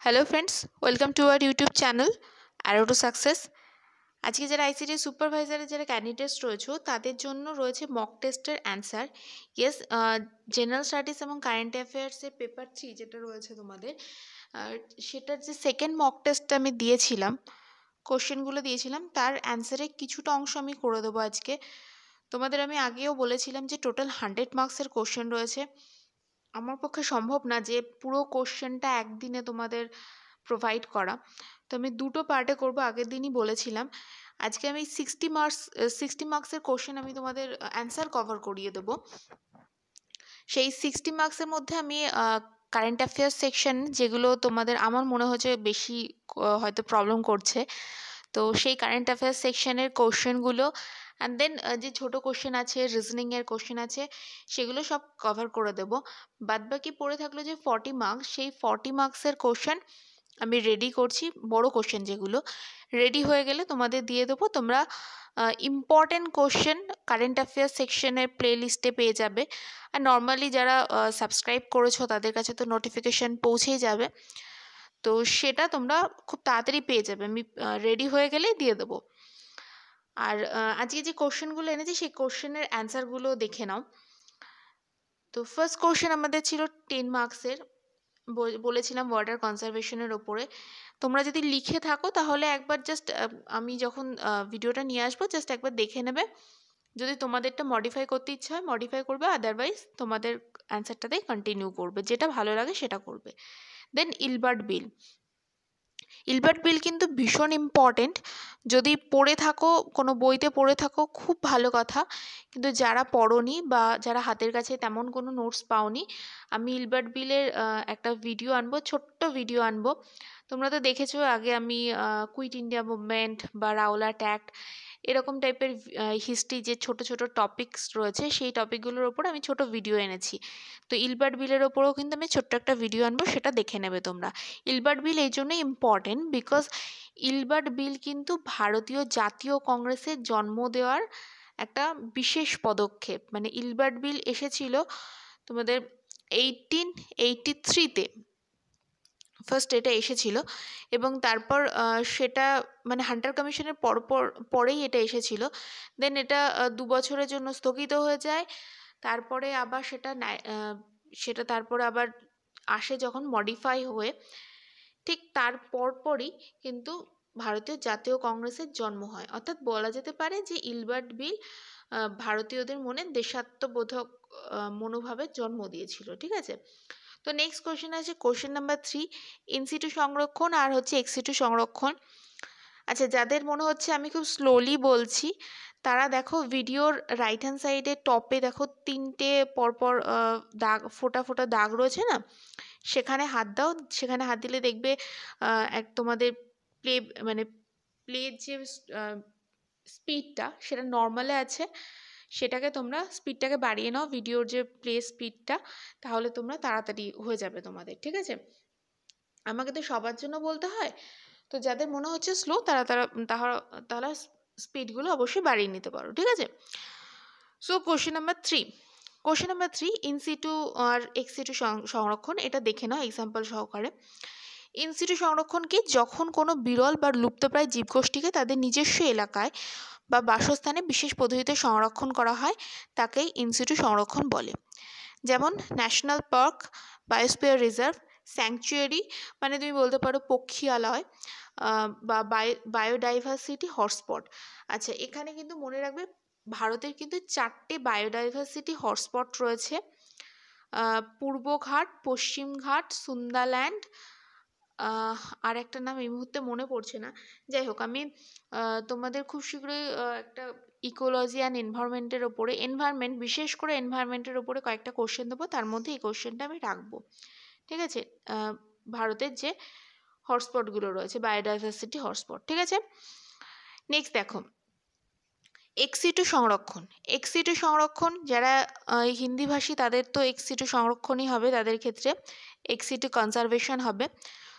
Hello friends, welcome to our YouTube channel arrow to success. আজকে যারা ICT সুপারভাইজারের যারা candidates রয়েছে তাদের জন্য রয়েছে মক টেস্টের অ্যান্সার। ইয়েস, জেনারেল স্টাডিজ এবং কারেন্ট অ্যাফেয়ার্সের পেপার 3 যেটা রয়েছে তোমাদের, সেটার যে সেকেন্ড মক টেস্টটা আমি দিয়েছিলাম, কোশ্চেনগুলো দিয়েছিলাম, তার অ্যান্সারে কিছুটা অংশ আমি করে দেবো আজকে। তোমাদের আমি আগেও বলেছিলাম যে টোটাল 100 মার্কসের কোশ্চেন রয়েছে। আমার পক্ষে সম্ভব না যে পুরো কোশ্চেনটা একদিনে তোমাদের প্রোভাইড করা, তো আমি দুটো পার্টে করব, আগের দিনই বলেছিলাম। আজকে আমি 60 মার্কসের কোশ্চেন আমি তোমাদের অ্যান্সার কভার করিয়ে দেবো। সেই 60 মার্কসের মধ্যে আমি কারেন্ট অ্যাফেয়ার্স সেকশন, যেগুলো তোমাদের আমার মনে হচ্ছে বেশি হয়তো প্রবলেম করছে, তো সেই কারেন্ট অ্যাফেয়ার্স সেকশনের কোশ্চেনগুলো অ্যান্ড দেন যে ছোটো কোশ্চেন আছে, রিজনিংয়ের কোশ্চেন আছে, সেগুলো সব কভার করে দেবো। বাদবাকি পড়ে থাকলো যে 40 মার্কস, সেই 40 মার্কসের কোশ্চেন আমি রেডি করছি। বড় কোশ্চেন যেগুলো রেডি হয়ে গেলে তোমাদের দিয়ে দেবো। তোমরা ইম্পর্টেন্ট কোশ্চেন কারেন্ট অ্যাফেয়ার্স সেকশনের প্লে লিস্টে পেয়ে যাবে। আর নর্মালি যারা সাবস্ক্রাইব করেছো তাদের কাছে তো নোটিফিকেশান পৌঁছেই যাবে, তো সেটা তোমরা খুব তাড়াতাড়ি পেয়ে যাবে। আমি রেডি হয়ে গেলেই দিয়ে দেবো। আর আজকে যে কোশ্চেনগুলো এনেছি সেই কোশ্চেনের অ্যান্সারগুলো দেখে নাও। তো ফার্স্ট কোশ্চেন আমাদের ছিল 10 মার্কসের, বলেছিলাম ওয়াটার কনজারভেশনের ওপরে। তোমরা যদি লিখে থাকো তাহলে একবার জাস্ট আমি যখন ভিডিওটা নিয়ে আসবো জাস্ট একবার দেখে নেবে। যদি তোমাদেরটা মডিফাই করতে ইচ্ছা হয় মডিফাই করবে, আদারওয়াইজ তোমাদের অ্যান্সারটাতেই কন্টিনিউ করবে, যেটা ভালো লাগে সেটা করবে। দেন ইলবার্ট বিল। ইলবার্ট বিল কিন্তু ভীষণ ইম্পর্টেন্ট। যদি পড়ে থাকো, কোনো বইতে পড়ে থাকো খুব ভালো কথা, কিন্তু যারা পড়োনি বা যারা হাতের কাছে তেমন কোনো নোটস পাওনি, আমি ইলবার্ট বিলের একটা ভিডিও আনবো, ছোট্ট ভিডিও আনবো। তোমরা তো দেখেছো আগে আমি কুইট ইন্ডিয়া মুভমেন্ট বা রাওলাট অ্যাক্ট এরকম টাইপের হিস্ট্রি যে ছোট ছোট টপিকস রয়েছে সেই টপিকগুলোর ওপর আমি ছোট ভিডিও এনেছি। তো ইলবার্ট বিলের ওপরেও কিন্তু আমি ছোট্ট একটা ভিডিও আনবো, সেটা দেখে নেবে তোমরা। ইলবার্ট বিল এই জন্যই ইম্পর্টেন্ট বিকজ ইলবার্ট বিল কিন্তু ভারতীয় জাতীয় কংগ্রেসের জন্ম দেওয়ার একটা বিশেষ পদক্ষেপ। মানে ইলবার্ট বিল এসেছিল তোমাদের 1883-তে ফার্স্ট এটা এসেছিল, এবং তারপর সেটা মানে হান্টার কমিশনের পরেই এটা এসেছিল। দেন এটা 2 বছরের জন্য স্থগিত হয়ে যায়। তারপরে আবার সেটা তারপরে আবার আসে যখন মডিফাই হয়ে, ঠিক তার পরপরই কিন্তু ভারতীয় জাতীয় কংগ্রেসের জন্ম হয়। অর্থাৎ বলা যেতে পারে যে ইলবার্ট বিল ভারতীয়দের মনে দেশাত্মবোধক মনোভাবের জন্ম দিয়েছিল। ঠিক আছে, তো নেক্সট কোশ্চেন আছে কোশ্চেন নাম্বার 3, ইনসিটু সংরক্ষণ আর হচ্ছে এক্সিটু সংরক্ষণ। আচ্ছা, যাদের মনে হচ্ছে আমি খুব স্লোলি বলছি তারা দেখো ভিডিওর রাইট হ্যান্ড সাইডে টপে দেখো 3টে পরপর দাগ, ফোটা ফোটা দাগ রয়েছে না, সেখানে হাত দাও। সেখানে হাত দিলে দেখবে তোমাদের প্লে মানে প্লের যে স্পিডটা সেটা নর্মালে আছে, সেটাকে তোমরা স্পিডটাকে বাড়িয়ে নাও, ভিডিওর যে প্লে স্পিডটা, তাহলে তোমরা তাড়াতাড়ি হয়ে যাবে তোমাদের। ঠিক আছে, আমাকে তো সবার জন্য বলতে হয়, তো যাদের মনে হচ্ছে স্লো তারা তারা তাহলে স্পিডগুলো অবশ্যই বাড়িয়ে নিতে পারো। ঠিক আছে, সো কোশ্চেন নাম্বার 3, ইনসিটু আর এক্সিটু সংরক্ষণ, এটা দেখে নাও এক্সাম্পল সহকারে। ইনসিটু সংরক্ষণ কি? যখন কোনো বিরল বা লুপ্তপ্রায় জীবগোষ্ঠীকে তাদের নিজস্ব এলাকায় বা বাসস্থানে বিশেষ পদ্ধতিতে সংরক্ষণ করা হয় তাকেই ইনসিটু সংরক্ষণ বলে। যেমন national park, biosphere reserve, sanctuary, মানে তুমি বলতে পারো পক্ষীয়ালয়, বা বায়োডাইভার্সিটি হটস্পট। আচ্ছা, এখানে কিন্তু মনে রাখবে ভারতের কিন্তু 4টে বায়োডাইভার্সিটি হটস্পট রয়েছে, পূর্বঘাট, পশ্চিমঘাট, সুন্দাল্যান্ড, আর একটা নাম এই মুহূর্তে মনে পড়ছে না। যাই হোক, আমি তোমাদের খুব শীঘ্রই একটা ইকোলজি অ্যান্ড এনভায়রনমেন্টের ওপরে, বিশেষ করে এনভায়রনমেন্টের ওপরে কয়েকটা কোশ্চেন দেবো, তার মধ্যে এই কোশ্চেনটা আমি রাখবো। ঠিক আছে, ভারতের যে হটস্পটগুলো রয়েছে বায়োডাইভার্সিটি হটস্পট। ঠিক আছে, নেক্সট দেখো এক্সিটু সংরক্ষণ। যারা হিন্দিভাষী তাদের তো এক্সিটু সংরক্ষণই হবে, তাদের ক্ষেত্রে এক্সিটু কনজারভেশন হবে।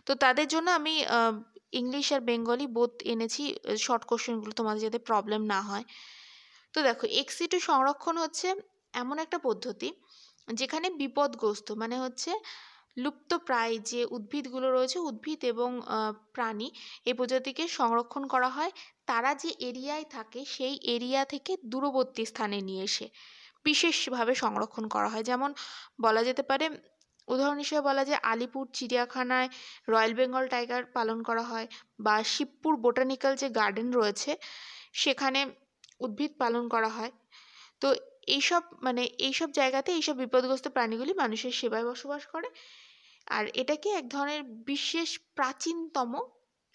তো তাদের জন্য আমি ইংলিশ আর বেঙ্গলি বোথ এনেছি, শর্ট কোশ্চেনগুলো তোমাদের যাতে প্রবলেম না হয়। তো দেখো, এক্সিটু সংরক্ষণ হচ্ছে এমন একটা পদ্ধতি যেখানে বিপদগ্রস্ত, মানে হচ্ছে লুপ্তপ্রায় যে উদ্ভিদগুলো রয়েছে, উদ্ভিদ এবং প্রাণী, এই প্রজাতিকে সংরক্ষণ করা হয় তারা যে এরিয়ায় থাকে সেই এরিয়া থেকে দূরবর্তী স্থানে নিয়ে এসে বিশেষভাবে সংরক্ষণ করা হয়। যেমন বলা যেতে পারে, উদাহরণ হিসেবে বলা যায় আলিপুর চিড়িয়াখানায় রয়্যাল বেঙ্গল টাইগার পালন করা হয়, বা শিবপুর বোটানিক্যাল যে গার্ডেন রয়েছে সেখানে উদ্ভিদ পালন করা হয়। তো এইসব জায়গাতে এইসব বিপদগ্রস্ত প্রাণীগুলি মানুষের সেবায় বসবাস করে, আর এটাকে এক ধরনের বিশেষ প্রাচীনতম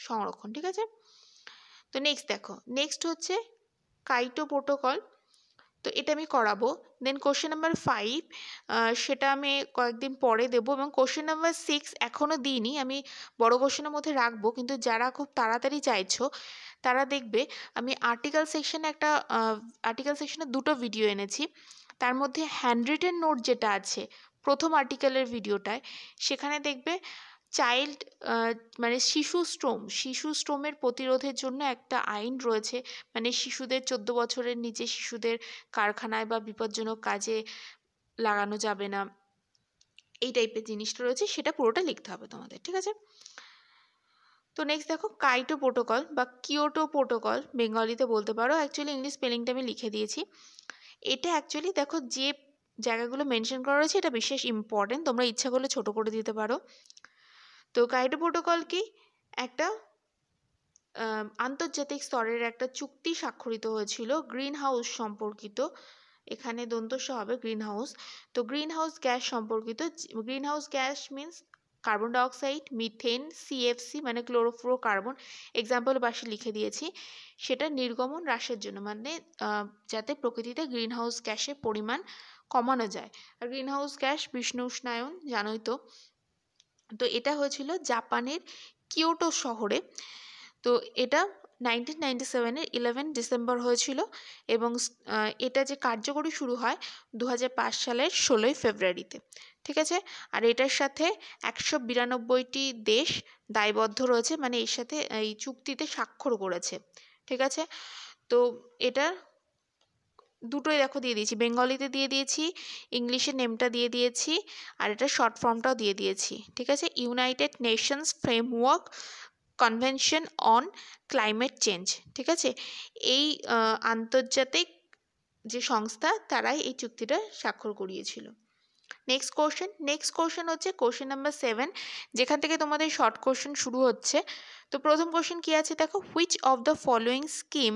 সংরক্ষণ। ঠিক আছে, তো নেক্সট হচ্ছে কাইটো প্রোটোকল। তো এটা আমি করাবো। দেন কোশ্চেন নাম্বার 5, সেটা আমি কয়েকদিন পরে দেবো, এবং কোশ্চেন নাম্বার 6 এখনও দিইনি, আমি বড় কোশ্চেনের মধ্যে রাখবো। কিন্তু যারা খুব তাড়াতাড়ি চাইছো তারা দেখবে আমি আর্টিকেল সেকশনে দুটো ভিডিও এনেছি। তার মধ্যে হ্যান্ডরিটেন নোট যেটা আছে প্রথম আর্টিকেলের ভিডিওটায়, সেখানে দেখবে চাইল্ড মানে শিশু শ্রমের প্রতিরোধের জন্য একটা আইন রয়েছে, মানে শিশুদের 14 বছরের নিচে শিশুদের কারখানায় বা বিপজ্জনক কাজে লাগানো যাবে না, এই টাইপের জিনিসটা রয়েছে, সেটা পুরোটা লিখতে হবে তোমাদের। ঠিক আছে, তো নেক্সট দেখো কাইটো প্রোটোকল বা কিয়োটো প্রোটোকল বেঙ্গলিতে বলতে পারো, অ্যাকচুয়ালি ইংলিশ স্পেলিংটা আমি লিখে দিয়েছি। এটা অ্যাকচুয়ালি দেখো যে জায়গাগুলো মেনশন করা রয়েছে এটা বিশেষ ইম্পর্টেন্ট, তোমরা ইচ্ছা করলে ছোট করে দিতে পারো। তো কাইটো প্রোটোকল কি, একটা আন্তর্জাতিক স্তরের একটা চুক্তি স্বাক্ষরিত হয়েছিল গ্রিন হাউস সম্পর্কিত, এখানে দন্তস্ব হবে গ্রিন হাউস। তো গ্রিন হাউস গ্যাস সম্পর্কিত, green house gas means carbon dioxide, methane, CFC মানে ক্লোরোফ্লোরোকার্বন, এক্সাম্পল পাশে লিখে দিয়েছি, সেটা নির্গমন হ্রাসের জন্য, মানে যাতে প্রকৃতিতে গ্রিন হাউস গ্যাসের পরিমাণ কমানো যায়। আর গ্রিন হাউস গ্যাস বিষ্ণু উষ্ণায়ন জানোই তো। তো এটা হয়েছিল জাপানের কিয়োটো শহরে। তো এটা 1997-এর 11 ডিসেম্বর হয়েছিল, এবং এটা যে কার্যকরী শুরু হয় 2005 সালের 16 ফেব্রুয়ারিতে। ঠিক আছে, আর এটার সাথে 192টি দেশ দায়বদ্ধ রয়েছে, মানে এর সাথে এই চুক্তিতে স্বাক্ষর করেছে। ঠিক আছে, তো এটা দুটোই দেখো দিয়ে দিয়েছি, বেঙ্গলিতে দিয়ে দিয়েছি, ইংলিশে নেমটা দিয়ে দিয়েছি, আর এটা শর্ট ফর্মটাও দিয়ে দিয়েছি। ঠিক আছে, United Nations framework convention on climate change. ঠিক আছে, এই আন্তর্জাতিক যে সংস্থা তারাই এই চুক্তিটা স্বাক্ষর করিয়েছিল। নেক্সট কোশ্চেন হচ্ছে কোশ্চেন নাম্বার 7, যেখান থেকে তোমাদের শর্ট কোশ্চেন শুরু হচ্ছে। তো প্রথম কোশ্চেন কি আছে দেখো, which of the following scheme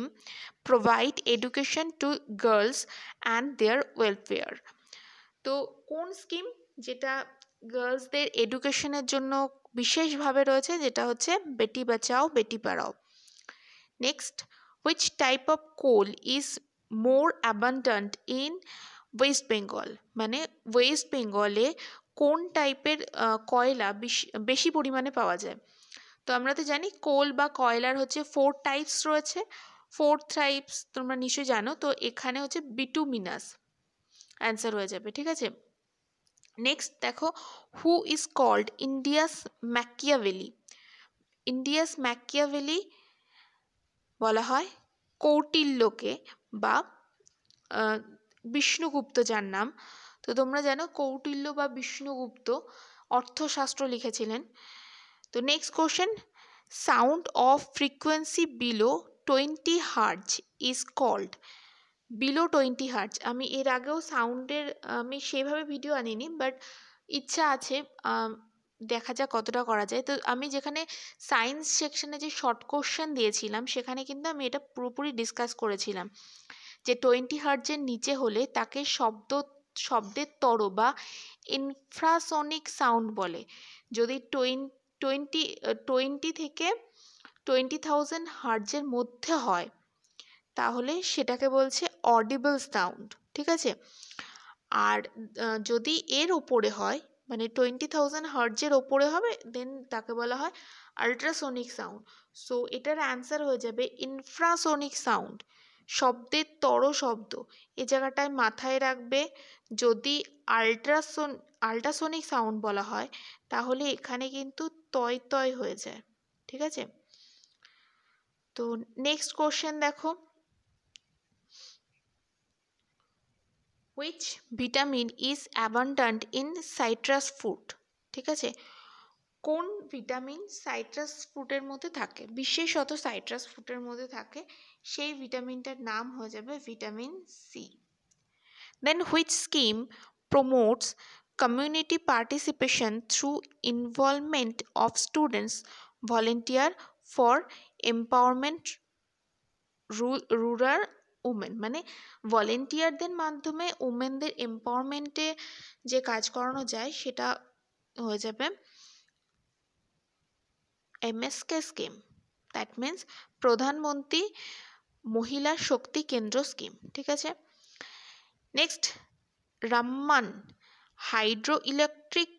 provide education to girls and their welfare. তো কোন স্কিম যেটা গার্লসদের এডুকেশনের জন্য বিশেষভাবে রয়েছে, যেটা হচ্ছে বেটি Bachao Beti Padhao. Next, which type of coal is more abundant in West Bengal, মানে ওয়েস্ট বেঙ্গলে কোন টাইপের কয়লা বেশি পরিমাণে পাওয়া যায়। তো আমরা তো জানি কোল বা কয়লার হচ্ছে 4 টাইপস রয়েছে, 4 টাইপস তোমরা নিশ্চয়ই জানো। তো এখানে হচ্ছে বিটুমিনাস অ্যান্সার হয়ে যাবে। ঠিক আছে, নেক্সট দেখো, who is called India's Machiavelli. India's Machiavelli বলা হয় কৌটিল্যকে, বা বিষ্ণুগুপ্ত যার নাম। তো তোমরা জানো কৌটিল্য বা বিষ্ণুগুপ্ত অর্থশাস্ত্র লিখেছিলেন। তো next question, sound of frequency below 20 hertz is called. Below 20 hertz, আমি এর আগেও সাউন্ডের আমি সেভাবে ভিডিও আনিনি, বাট ইচ্ছা আছে, দেখা যাক কতটা করা যায়। তো আমি যেখানে সায়েন্স সেকশনে যে শর্ট কোশ্চেন দিয়েছিলাম সেখানে কিন্তু আমি এটা পুরোপুরি ডিসকাস করেছিলাম যে 20 হার্জের নিচে হলে তাকে শব্দের তর বা ইনফ্রাসনিক সাউন্ড বলে। যদি 20 থেকে 20,000 হার্জের মধ্যে হয় তাহলে সেটাকে বলছে অডিবল সাউন্ড। ঠিক আছে, আর যদি এর ওপরে হয়, মানে 20,000 হার্জের ওপরে হবে, দেন তাকে বলা হয় আল্ট্রাসোনিক সাউন্ড। সো এটার অ্যান্সার হয়ে যাবে ইনফ্রাসোনিক সাউন্ড, শব্দের তর শব্দ। এ জায়গাটায় মাথায় রাখবে, যদি আল্ট্রাসোনিক সাউন্ড বলা হয় তাহলে এখানে কিন্তু তয় তয় হয়ে যায়। ঠিক আছে, তো নেক্সট কোশ্চেন দেখো, which vitamin is abundant in citrus fruit। ঠিক আছে? কোন ভিটামিন সাইট্রাস ফ্রুটের মধ্যে থাকে, বিশেষত সাইট্রাস ফ্রুটের মধ্যে থাকে, সেই ভিটামিনটার নাম হয়ে যাবে vitamin C. Then which scheme promotes community participation through involvement of students volunteer for empowerment rural women, মানে ভলেন্টিয়ারদের মাধ্যমে উমেনদের এম্পাওয়ারমেন্টে যে কাজ করানো যায় সেটা হয়ে যাবে এমএসকে স্কিম, দ্যাট মিন্স প্রধানমন্ত্রী মহিলা শক্তি কেন্দ্র স্কিম। ঠিক আছে? Next, Rammam hydro electric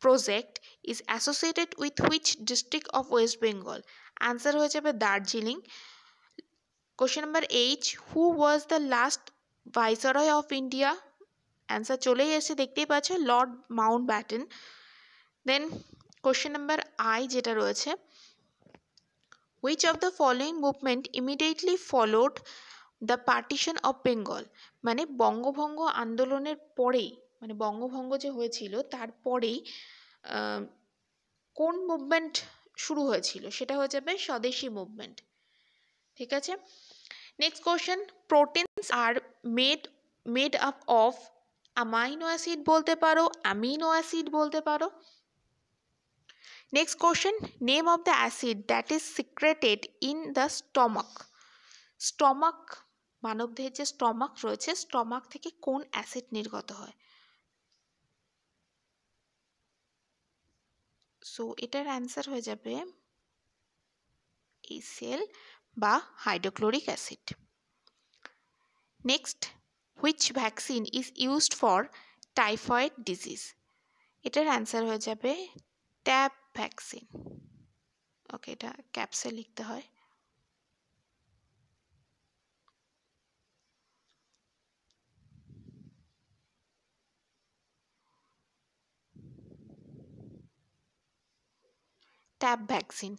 project is associated with which district of West Bengal? Answer হয়ে যাবে Darjeeling. Question number 8, who was the last viceroy of India? Answer চলেই এসে দেখতেই পাচ্ছ, Lord Mountbatten. Then question number I যেটা রয়েছে, which of the following movement immediately followed the partition of Bengal? মানে বঙ্গভঙ্গ আন্দোলনের পরেই, মানে বঙ্গভঙ্গ যে হয়েছিল তারপরেই কোন মুভমেন্ট শুরু হয়েছিল? সেটা হয়ে যাবে স্বদেশী মুভমেন্ট। ঠিক আছে? Next question, proteins are made up of amino acid বলতে পারো, অ্যামিনো অ্যাসিড বলতে পারো। Next question, name of the acid that is secreted in the stomach? Stomach, মানবদেহের যে স্টমাক রয়েছে, স্টমাক থেকে কোন অ্যাসিড নির্গত হয়? সো এটার অ্যান্সার হয়ে যাবে HCl বা hydrochloric acid. Next, which vaccine is used for typhoid disease? এটার অ্যান্সার হয়ে যাবে ট্যাব ভ্যাকসিন। ওকে, এটা ক্যাপসে লিখতে হয়। ট্যাব ভ্যাকসিন,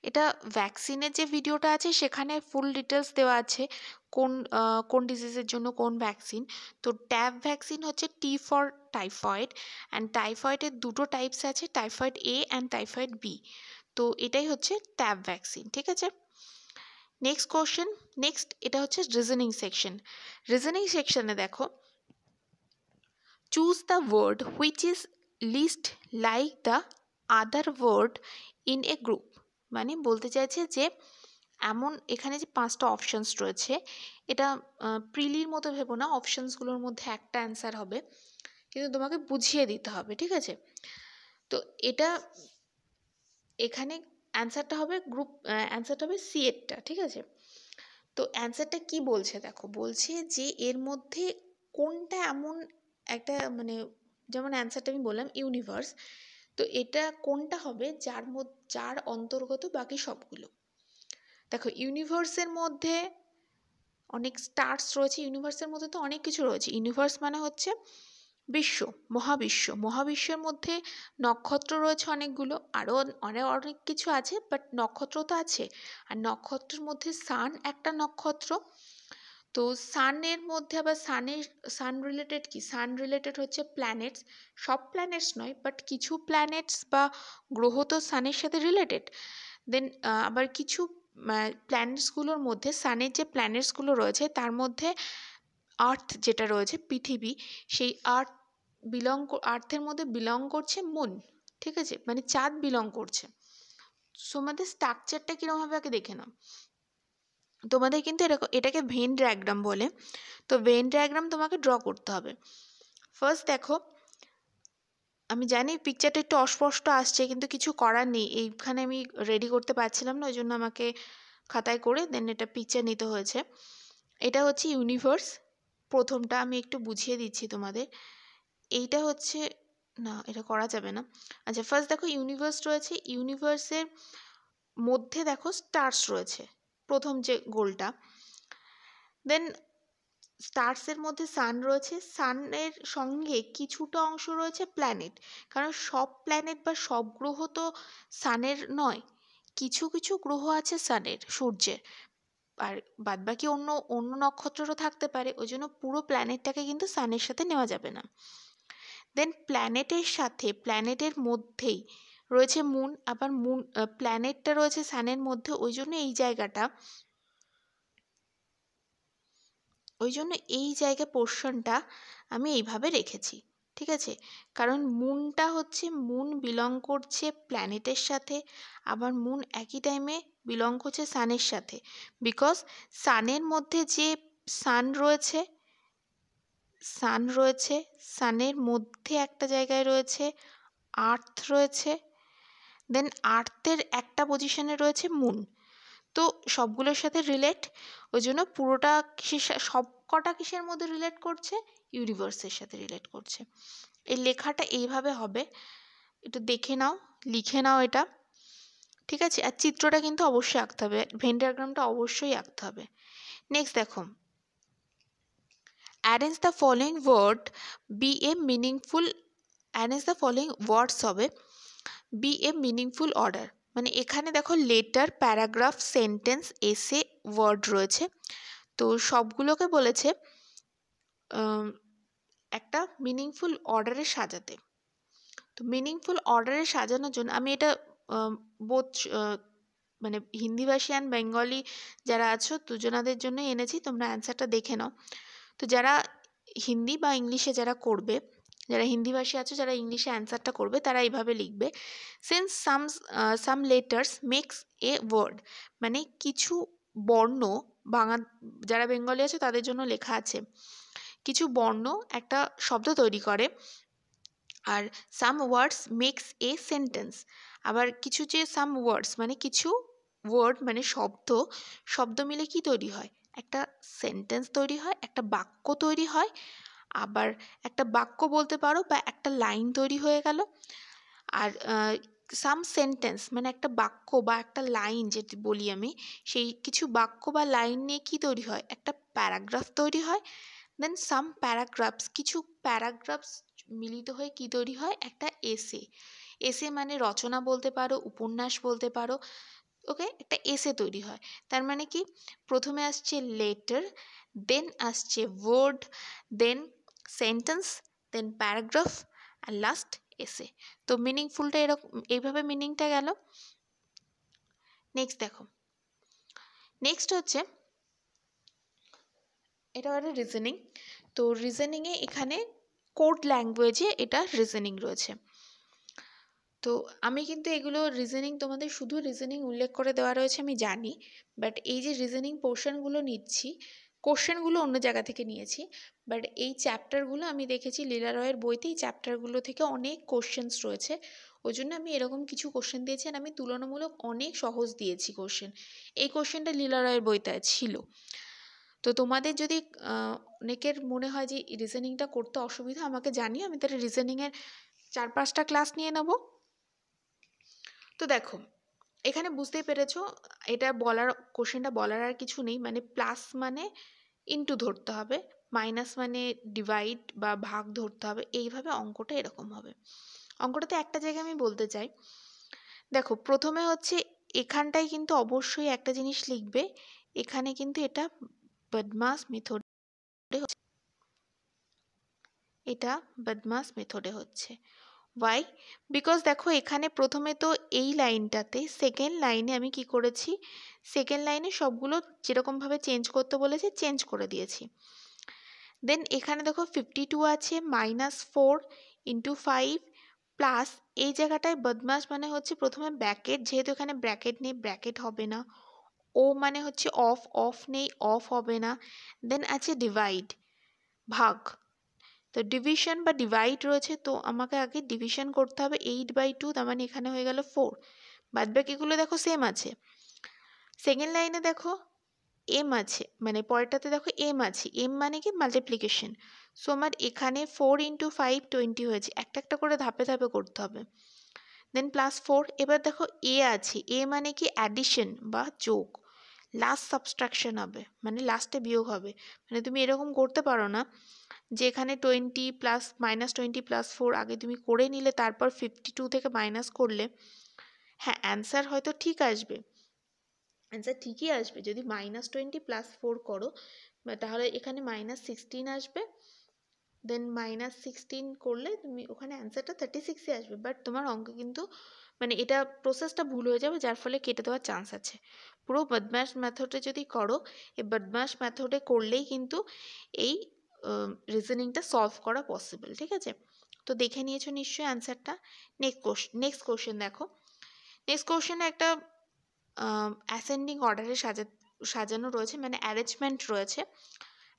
এটা ভ্যাকসিনের যে ভিডিওটা আছে সেখানে ফুল ডিটেলস দেওয়া আছে কোন ডিজিজের জন্য কোন ভ্যাকসিন। তো ট্যাব ভ্যাকসিন হচ্ছে টি ফর টাইফয়েড, অ্যান্ড টাইফয়েডের দুটো টাইপস আছে, typhoid A and typhoid B. তো এটাই হচ্ছে ট্যাব ভ্যাকসিন। ঠিক আছে? নেক্সট কোশ্চেন, নেক্সট এটা হচ্ছে রিজনিং সেকশন। রিজনিং সেকশনে দেখো, choose the word which is least like the other word in a group. মানে বলতে চাইছে যে এমন এখানে যে 5টা অপশানস রয়েছে, এটা প্রিলির মতো ভেবো না, অপশানসগুলোর মধ্যে একটা অ্যান্সার হবে, কিন্তু তোমাকে বুঝিয়ে দিতে হবে। ঠিক আছে? তো এটা এখানে অ্যান্সারটা হবে অ্যান্সারটা হবে সি এরটা। ঠিক আছে? তো অ্যান্সারটা কি বলছে দেখো, বলছে যে এর মধ্যে কোনটা এমন একটা, মানে যেমন অ্যান্সারটা আমি বললাম ইউনিভার্স, তো এটা কোনটা হবে যার অন্তর্গত বাকি সবগুলো। দেখো ইউনিভার্সের মধ্যে অনেক স্টার্স রয়েছে, ইউনিভার্সের মধ্যে তো অনেক কিছু রয়েছে। ইউনিভার্স মানে হচ্ছে বিশ্ব, মহাবিশ্বের মধ্যে নক্ষত্র রয়েছে অনেকগুলো, আরও অনেক কিছু আছে, বাট নক্ষত্র তো আছে। আর নক্ষত্রের মধ্যে সান একটা নক্ষত্র। তো সানের মধ্যে আবার সান রিলেটেড কি, সান রিলেটেড হচ্ছে প্ল্যানেটস, সব প্ল্যানেটস নয়, বাট কিছু প্ল্যানেটস বা গ্রহ তো সানের সাথে রিলেটেড। দেন আবার কিছু প্ল্যানেটসগুলোর মধ্যে, সানের যে প্ল্যানেটসগুলো রয়েছে তার মধ্যে আর্থ যেটা রয়েছে, পৃথিবী, সেই আর্থের মধ্যে বিলং করছে মুন। ঠিক আছে? মানে চাঁদ বিলং করছে। সো আমাদের স্ট্রাকচারটা কীরকম হবে আগে দেখে নাও। তোমাদের কিন্তু এটাকে ভেন ডায়াগ্রাম বলে। তো ভেন ডায়াগ্রাম তোমাকে ড্র করতে হবে। ফার্স্ট দেখো, আমি জানি পিকচারটা একটু অস্পষ্ট আসছে, কিন্তু কিছু করার নেই, এইখানে আমি রেডি করতে পারছিলাম না, ওই জন্য আমাকে খাতায় করে দেন এটা পিকচার নিতে হয়েছে। এটা হচ্ছে ইউনিভার্স, প্রথমটা আমি একটু বুঝিয়ে দিচ্ছি তোমাদের। এইটা হচ্ছে, না এটা করা যাবে না। আচ্ছা, ফার্স্ট দেখো ইউনিভার্স রয়েছে, ইউনিভার্সের মধ্যে দেখো স্টার্স রয়েছে, প্রথম যে গোলটা। দেন স্টার্সের মধ্যে সান রয়েছে, সানের সঙ্গে কিছুটা অংশ রয়েছে প্ল্যানেট, কারণ সব প্ল্যানেট বা সব গ্রহ তো সানের নয়, কিছু কিছু গ্রহ আছে সানের, সূর্যের, আর বাদবাকি অন্য নক্ষত্রও থাকতে পারে, ওই জন্য পুরো প্ল্যানেটটাকে কিন্তু সানের সাথে নেওয়া যাবে না। দেন প্ল্যানেটের সাথে, প্ল্যানেটের মধ্যেই রয়েছে মুন, আবার মুন প্ল্যানেটটা রয়েছে সানের মধ্যে, ওই জন্য এই জায়গা পোর্শনটা আমি এইভাবে রেখেছি, ঠিক আছে? কারণ মুনটা হচ্ছে, মুন বিলং করছে প্ল্যানেটের সাথে, আবার মুন একই টাইমে বিলং করছে সানের সাথে, বিকজ সানের মধ্যে যে সান রয়েছে, সানের মধ্যে একটা জায়গায় রয়েছে আর্থ রয়েছে, দেন আর্থের একটা পজিশনে রয়েছে মুন। তো সবগুলোর সাথে রিলেট, ওই জন্য পুরোটা সব কটা কিসের মধ্যে রিলেট করছে? ইউনিভার্সের সাথে রিলেট করছে। এই লেখাটা এইভাবে হবে, একটু দেখে নাও, লিখে নাও এটা, ঠিক আছে? আর চিত্রটা কিন্তু অবশ্যই আঁকতে হবে, ভেন ডায়াগ্রামটা অবশ্যই আঁকতে হবে। নেক্সট দেখো, arrange the following word be a meaningful, arrange the following words হবে be a meaningful order। মানে এখানে দেখো লেটার, প্যারাগ্রাফ, সেন্টেন্স, এসে, ওয়ার্ড রয়েছে। তো সবগুলোকে বলেছে একটা মিনিংফুল অর্ডারে সাজাতে। তো মিনিংফুল অর্ডারে সাজানোর জন্য আমি এটা বোধ মানে হিন্দিভাষী অ্যান্ড বেঙ্গলি যারা আছো দুজনাদের জন্য এনেছি, তোমরা অ্যান্সারটা দেখে নাও। তো যারা হিন্দি বা ইংলিশে যারা করবে, যারা হিন্দিভাষী আছো যারা ইংলিশে অ্যান্সারটা করবে, তারা এইভাবে লিখবে, since some letters makes a word. মানে কিছু বর্ণ, যারা বেঙ্গলি আছে তাদের জন্য লেখা আছে, কিছু বর্ণ একটা শব্দ তৈরি করে, আর সাম ওয়ার্ডস মেক্স এ সেন্টেন্স। আবার কিছু যে সাম ওয়ার্ডস মানে কিছু ওয়ার্ড মানে শব্দ মিলে কি তৈরি হয়? একটা সেন্টেন্স তৈরি হয়, একটা বাক্য তৈরি হয়। আবার একটা বাক্য বলতে পারো বা একটা লাইন তৈরি হয়ে গেল। আর সাম সেন্টেন্স মানে একটা বাক্য বা একটা লাইন যেটি বলি আমি, সেই কিছু বাক্য বা লাইন নিয়ে কি তৈরি হয়? একটা প্যারাগ্রাফ তৈরি হয়। দেন সাম প্যারাগ্রাফস, কিছু প্যারাগ্রাফস মিলিত হয়ে কি তৈরি হয়? একটা এসে। এসে মানে রচনা বলতে পারো, উপন্যাস বলতে পারো, ওকে? একটা এসে তৈরি হয়। তার মানে কি, প্রথমে আসছে লেটার, দেন আসছে ওয়ার্ড, দেন সেন্টেন্স, দেন প্যারাগ্রাফ, আর লাস্ট এসে। তো মিনিংফুলটা এরকম, এইভাবে মিনিংটা গেল। নেক্সট দেখো, নেক্সট হচ্ছে এটা একটা রিজনিং। তো রিজনিংয়ে এখানে কোড ল্যাঙ্গুয়েজে এটা রিজনিং রয়েছে। তো আমি কিন্তু এগুলো রিজনিং, তোমাদের শুধু রিজনিং উল্লেখ করে দেওয়া রয়েছে আমি জানি, বাট এই যে রিজনিং পোর্শনগুলো নিচ্ছি, কোশ্চেনগুলো অন্য জায়গা থেকে নিয়েছি, বাট এই চ্যাপ্টারগুলো আমি দেখেছি লীলা রয়ের বইতে এই চ্যাপ্টারগুলো থেকে অনেক কোশ্চেন্স রয়েছে, ওই জন্য আমি এরকম কিছু কোশ্চেন দিয়েছি। আর আমি তুলনামূলক অনেক সহজ দিয়েছি কোশ্চেন। এই কোশ্চেনটা লীলা রয়ের বইতে ছিল। তো তোমাদের যদি অনেকের মনে হয় যে রিজনিংটা করতে অসুবিধা, আমাকে জানিও, আমি তাহলে রিজনিংয়ের 4-5টা ক্লাস নিয়ে নেব। তো দেখো, এখানে বুঝতেই পেরেছো, এটা কোশ্চেনটা বলার আর কিছু নেই। মানে প্লাস মানে ইনটু ধরতে হবে, মাইনাস মানে ডিভাইড বা ভাগ ধরতে হবে, এইভাবে অঙ্কটা এরকম হবে। অঙ্কটাতে একটা জায়গায় আমি বলতে চাই, দেখো প্রথমে হচ্ছে এখানটায় কিন্তু অবশ্যই একটা জিনিস লিখবে, এখানে কিন্তু এটা বদমাস মেথডে হচ্ছে, এটা বদমাস মেথডে হচ্ছে। ওয়াই? বিকজ দেখো এখানে প্রথমে তো এই লাইনটাতে, সেকেন্ড লাইনে আমি কি করেছি, সেকেন্ড লাইনে সবগুলো যেরকমভাবে চেঞ্জ করতে বলেছে চেঞ্জ করে দিয়েছি। দেন এখানে দেখো 52 আছে, -4 × 5 প্লাস এই জায়গাটায় বদমাস মানে হচ্ছে প্রথমে ব্র্যাকেট, যেহেতু এখানে ব্র্যাকেট নেই ব্র্যাকেট হবে না, ও মানে হচ্ছে অফ নেই অফ হবে না, দেন আছে ডিভাইড ভাগ। তো ডিভিশন বা ডিভাইড রয়েছে, তো আমাকে আগে ডিভিশন করতে হবে, 8/2, তার মানে এখানে হয়ে গেল 4। বাদবাকিগুলো দেখো সেম আছে। সেকেন্ড লাইনে দেখো এম আছে, মানে পরেরটাতে দেখো এম আছে, এম মানে কি মাল্টিপ্লিকেশন। সো আমার এখানে 4 × 5 20 হয়েছে, একটা একটা করে ধাপে ধাপে করতে হবে। দেন +4, এবার দেখো এ আছে, এ মানে কি অ্যাডিশন বা যোগ, লাস্ট সাবট্রাকশন হবে, মানে লাস্টে বিয়োগ হবে। মানে তুমি এরকম করতে পারো না যে এখানে 20 প্লাস -20 + 4 আগে তুমি করে নিলে তারপর 52 থেকে মাইনাস করলে, হ্যাঁ অ্যান্সার হয়তো ঠিক আসবে, অ্যান্সার ঠিকই আসবে যদি -20 + 4 করো, তাহলে এখানে -16 আসবে, দেন -16 করলে তুমি ওখানে অ্যান্সারটা 36-এ আসবে, বাট তোমার অঙ্ক কিন্তু মানে এটা প্রসেসটা ভুল হয়ে যাবে, যার ফলে কেটে দেওয়ার চান্স আছে। পুরো বদমাশ মেথডে যদি করো, এই বদমাশ মেথডে করলেই কিন্তু এই রিজনিংটা সলভ করা পসিবল। ঠিক আছে, তো দেখে নিয়েছো নিশ্চয়ই অ্যান্সারটা। নেক্সট কোশ্চেন দেখো। নেক্সট কোশ্চেনে একটা অ্যাসেন্ডিং অর্ডারে সাজানো রয়েছে, মানে অ্যারেঞ্জমেন্ট রয়েছে।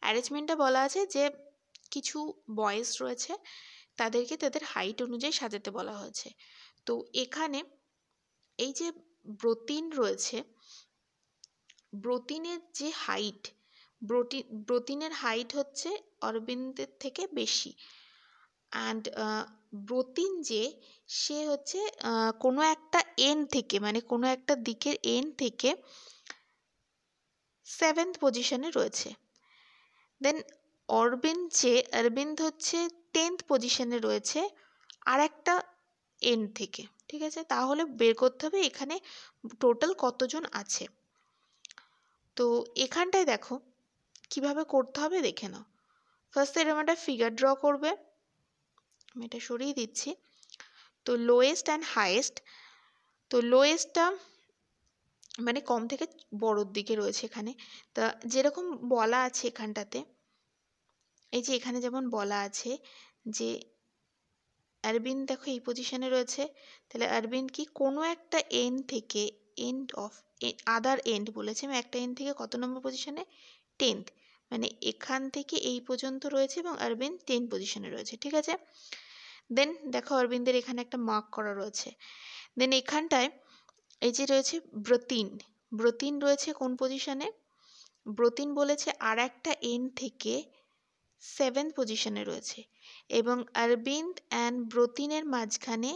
অ্যারেঞ্জমেন্টটা বলা আছে যে কিছু বয়েজ রয়েছে, তাদেরকে তাদের হাইট অনুযায়ী সাজাতে বলা হয়েছে। তো এখানে এই যে ব্রতিন রয়েছে, ব্রতিনের যে হাইট, ব্রতিনের হাইট হচ্ছে অরবিন্দের থেকে বেশি। অ্যান্ড ব্রতিন যে সে হচ্ছে কোনো একটা এন্ড থেকে, মানে কোনো একটা দিকের এন্ড থেকে 7th পজিশনে রয়েছে। দেন অরবিন্দ হচ্ছে 10th পজিশনে রয়েছে আর একটা এন্ড থেকে। ঠিক আছে, তাহলে বের করতে হবে এখানে টোটাল কতজন আছে। তো এখানটায় দেখো কিভাবে করতে হবে দেখে নাও। ফার্স্ট এরকম একটা ফিগার ড্র করবে, আমি এটা সরিয়ে দিচ্ছি। তো লোয়েস্ট অ্যান্ড হাইয়েস্ট, তো লোয়েস্টটা মানে কম থেকে বড়োর দিকে রয়েছে এখানে। তা যেরকম বলা আছে এখানটাতে, এই যে এখানে যেমন বলা আছে যে অরবিন্দ দেখো এই পজিশনে রয়েছে, তাহলে অরবিন্দ কি কোনো একটা এন্ড থেকে, এন্ড অফ আদার এন্ড বলেছে, আমি একটা এন্ড থেকে কত নম্বর পজিশনে, 10th, মানে এখান থেকে এই পর্যন্ত রয়েছে এবং অরবিন্দ 10 পজিশনে রয়েছে। ঠিক আছে, দেন দেখো অরবিন্দের এখানে একটা মার্ক করা রয়েছে। দেন এখানটায় এই যে রয়েছে ব্রতিন রয়েছে কোন পজিশনে, ব্রতিন বলেছে আর একটা এন্ড থেকে 7th পজিশনে রয়েছে, এবং অরবিন্দ অ্যান্ড ব্রতিনের মাঝখানে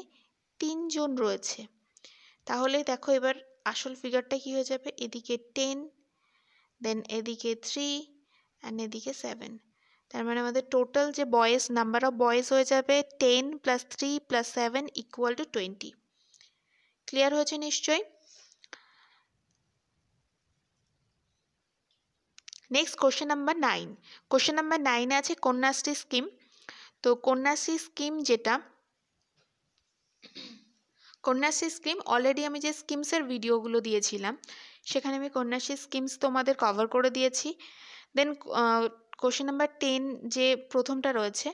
3 জন রয়েছে। তাহলে দেখো এবার আসল ফিগারটা কি হয়ে যাবে, এদিকে 10, দেন এদিকে 3 অ্যান্ড এদিকে 7। তার মানে আমাদের টোটাল যে বয়েজ, নাম্বার অফ বয়েজ হয়ে যাবে 10 + 3 + 7 = 20। ক্লিয়ার হয়েছে নিশ্চয়ই। Next question number 9। Question number 9-এ আছে কন্যাশ্রী স্কিম। তো কন্যাশ্রী স্কিম যেটা, কন্যাশ্রী স্কিম অলরেডি আমি যে স্কিমসের ভিডিওগুলো দিয়েছিলাম সেখানে আমি কন্যাশ্রী স্কিমস তোমাদের কভার করে দিয়েছি। দেন কোশ্চেন নাম্বার 10 যে প্রথমটা রয়েছে,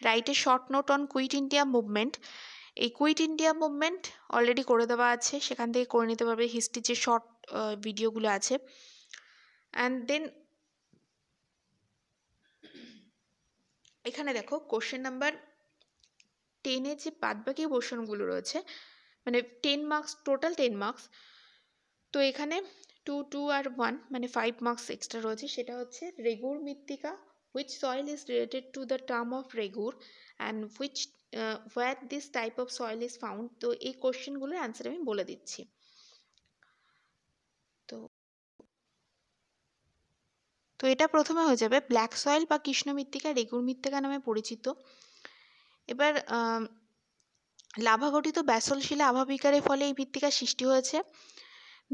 write a short note on quit India movement. এই কুইট ইন্ডিয়া মুভমেন্ট অলরেডি করে দেওয়া আছে, সেখান থেকে করে নিতে পারবে, হিস্ট্রির যে শর্ট ভিডিওগুলো আছে। অ্যান্ড দেন এখানে দেখো কোশ্চেন নাম্বার 10-এ যে বাদবাকি পোর্শনগুলো রয়েছে, মানে 10 মার্কস, টোটাল 10 মার্কস। তো এখানে 2, 2 আর 1 মানে 5 মার্কস এক্সট্রা রয়েছে। সেটা হচ্ছে রেগুর মৃত্তিকা, which soil is related to the term of regur and which where this type of soil is found। তো এই কোশ্চেনগুলোর অ্যান্সার আমি বলে দিচ্ছি। তো এটা প্রথমে হয়ে যাবে ব্ল্যাক সয়েল বা কৃষ্ণ মৃত্তিকা, রেগুর মৃত্তিকা নামে পরিচিত। এবার লাভা গঠিত ব্যাসল্ট শিলা আভাবিকারের ফলে এই মৃত্তিকার সৃষ্টি হয়েছে।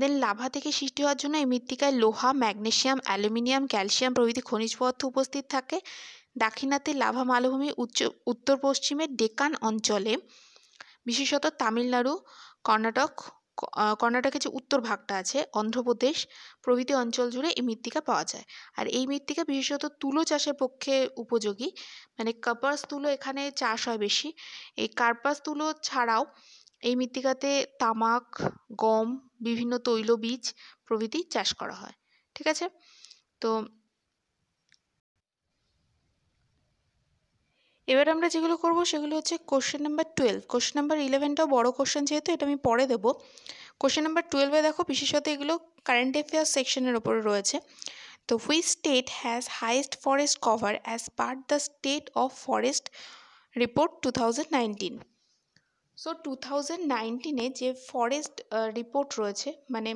দেন লাভা থেকে সৃষ্টি হওয়ার জন্য এই মৃত্তিকায় লোহা, ম্যাগনেসিয়াম, অ্যালুমিনিয়াম, ক্যালসিয়াম প্রভৃতি খনিজ পদার্থ উপস্থিত থাকে। দাক্ষিণাত্যে লাভা মালভূমি উত্তর পশ্চিমে ডেকান অঞ্চলে, বিশেষত তামিলনাড়ু, কর্ণাটকের যে উত্তর ভাগটা আছে, অন্ধ্রপ্রদেশ প্রভৃতি অঞ্চল জুড়ে এই মৃত্তিকা পাওয়া যায়। আর এই মৃত্তিকা বিশেষত তুলো চাষের পক্ষে উপযোগী, মানে কার্পাস তুলো এখানে চাষ হয় বেশি। এই কার্পাস তুলো ছাড়াও এই মৃত্তিকাতে তামাক, গম, বিভিন্ন তৈলবীজ প্রভৃতি চাষ করা হয়। ঠিক আছে, তো এবার আমরা যেগুলো করব সেগুলো হচ্ছে কোশ্চেন নাম্বার 12। কোশ্চেন নাম্বার 11টাও বড় কোশ্চেন, যেহেতু এটা আমি পরে দেবো। কোশ্চেন নাম্বার 12-এ দেখো বিশেষত এগুলো কারেন্ট অ্যাফেয়ার্স সেকশনের ওপরে রয়েছে। তো which state has highest forest cover as per the state of forest report 2019। So 2019-এ যে ফরেস্ট রিপোর্ট রয়েছে, মানে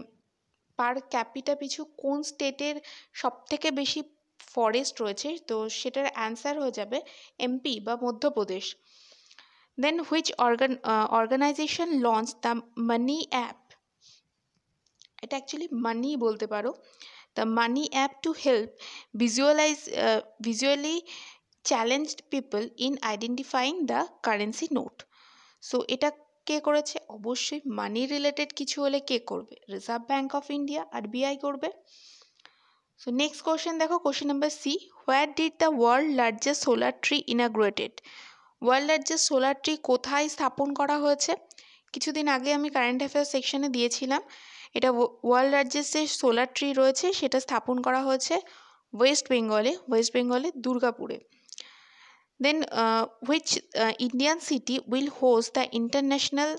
পার ক্যাপিটা পিছু কোন স্টেটের সবথেকে বেশি ফরেস্ট রয়েছে, তো সেটার অ্যান্সার হয়ে যাবে এমপি বা Madhya Pradesh. Then which organisation launch the money app, এটা অ্যাকচুয়ালি মানি বলতে পারো, the money app to help visually challenged people in identifying the currency note. So এটা কে করেছে? অবশ্যই মানি রিলেটেড কিছু হলে কে করবে? Reserve Bank of India, RBI করবে। সো নেক্সট কোশ্চেন দেখো, question number C, where did the world largest solar tree inaugurated? World largest solar tree কোথায় স্থাপন করা হয়েছে? কিছুদিন আগে আমি কারেন্ট অ্যাফেয়ার্স সেকশনে দিয়েছিলাম, এটা ওয়ার্ল্ড লার্জেস্ট যে সোলার ট্রি রয়েছে সেটা স্থাপন করা হয়েছে ওয়েস্ট বেঙ্গলে দুর্গাপুরে। Then which Indian city will host the international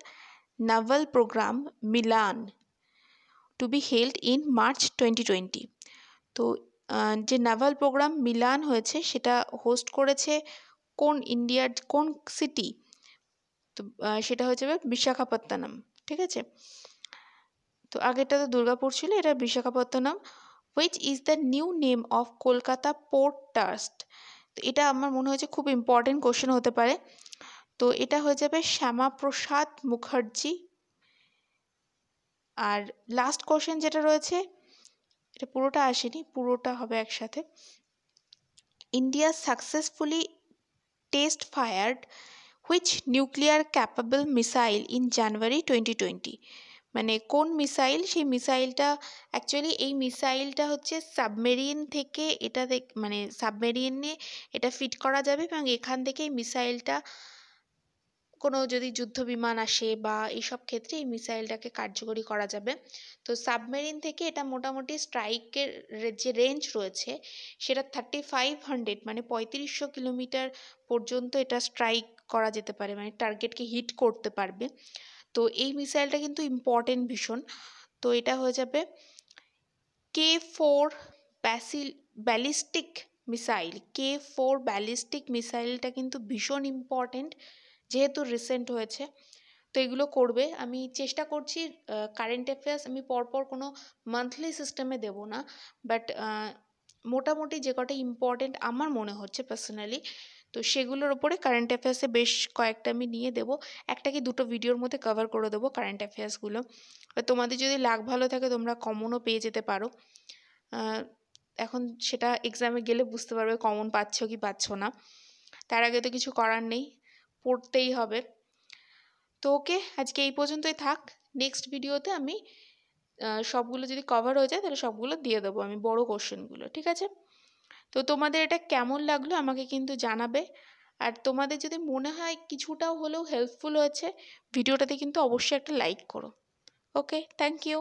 naval programme Milan to be held in March 2020? তো যে নাভাল প্রোগ্রাম মিলান হয়েছে সেটা হোস্ট করেছে ইন্ডিয়ার কোন সিটি? তো সেটা হয়ে যাবে বিশাখাপত্তনম, ঠিক আছে। তো আগেরটা তো দুর্গাপুর ছিল, এটা Visakhapatnam. Which is the new name of Kolkata port trust? তো এটা আমার মনে হয়েছে খুব ইম্পর্টেন্ট কোশ্চেন হতে পারে। তো এটা হয়ে যাবে শ্যামাপ্রসাদ মুখার্জি। আর লাস্ট কোশ্চেন যেটা রয়েছে, এটা পুরোটা আসেনি, পুরোটা হবে একসাথে। India successfully test fired which nuclear capable missile in January 2020? মানে কোন মিসাইল? সেই মিসাইলটা অ্যাকচুয়ালি এই মিসাইলটা হচ্ছে সাবমেরিন থেকে এটা মানে সাবমেরিনে এটা ফিট করা যাবে এবং এখান থেকে এই মিসাইলটা কোনো যদি যুদ্ধ বিমান আসে বা এইসব ক্ষেত্রে এই মিসাইলটাকে কার্যকরী করা যাবে। তো সাবমেরিন থেকে এটা মোটামুটি স্ট্রাইকের যে রেঞ্জ রয়েছে সেটা 3500 মানে 3500 কিলোমিটার পর্যন্ত এটা স্ট্রাইক করা যেতে পারে, মানে টার্গেটকে হিট করতে পারবে। তো এই মিসাইলটা কিন্তু ইম্পর্টেন্ট ভীষণ। তো এটা হয়ে যাবে K4 ballistic missile. K4 ballistic মিসাইলটা কিন্তু ভীষণ ইম্পর্টেন্ট যেহেতু রিসেন্ট হয়েছে। তো এগুলো করবে। আমি চেষ্টা করছি কারেন্ট অ্যাফেয়ার্স আমি পরপর কোনো মান্থলি সিস্টেমে দেব না, বাট মোটামুটি যে কটা ইম্পর্টেন্ট আমার মনে হচ্ছে পার্সোনালি, তো সেগুলোর ওপরে কারেন্ট অ্যাফেয়ার্সে বেশ কয়েকটা আমি নিয়ে দেবো। একটা কি দুটো ভিডিওর মধ্যে কভার করে দেবো কারেন্ট অ্যাফেয়ার্সগুলো। তোমাদের যদি লাক ভালো থাকে তোমরা কমনও পেয়ে যেতে পারো। এখন সেটা এক্সামে গেলে বুঝতে পারবে কমন পাচ্ছ কি পাচ্ছ না। তার আগে তো কিছু করার নেই, পড়তেই হবে। তো ওকে, আজকে এই পর্যন্তই থাক। নেক্সট ভিডিওতে আমি সবগুলো যদি কভার হয়ে যায় তাহলে সবগুলো দিয়ে দেবো আমি, বড় কোশ্চেনগুলো, ঠিক আছে। তো তোমাদের এটা কেমন লাগলো আমাকে কিন্তু জানাবে। আর তোমাদের যদি মনে হয় কিছুটাও হলেও হেল্পফুল হয়েছে ভিডিওটাতে, কিন্তু অবশ্যই একটা লাইক করো। ওকে, থ্যাংক ইউ।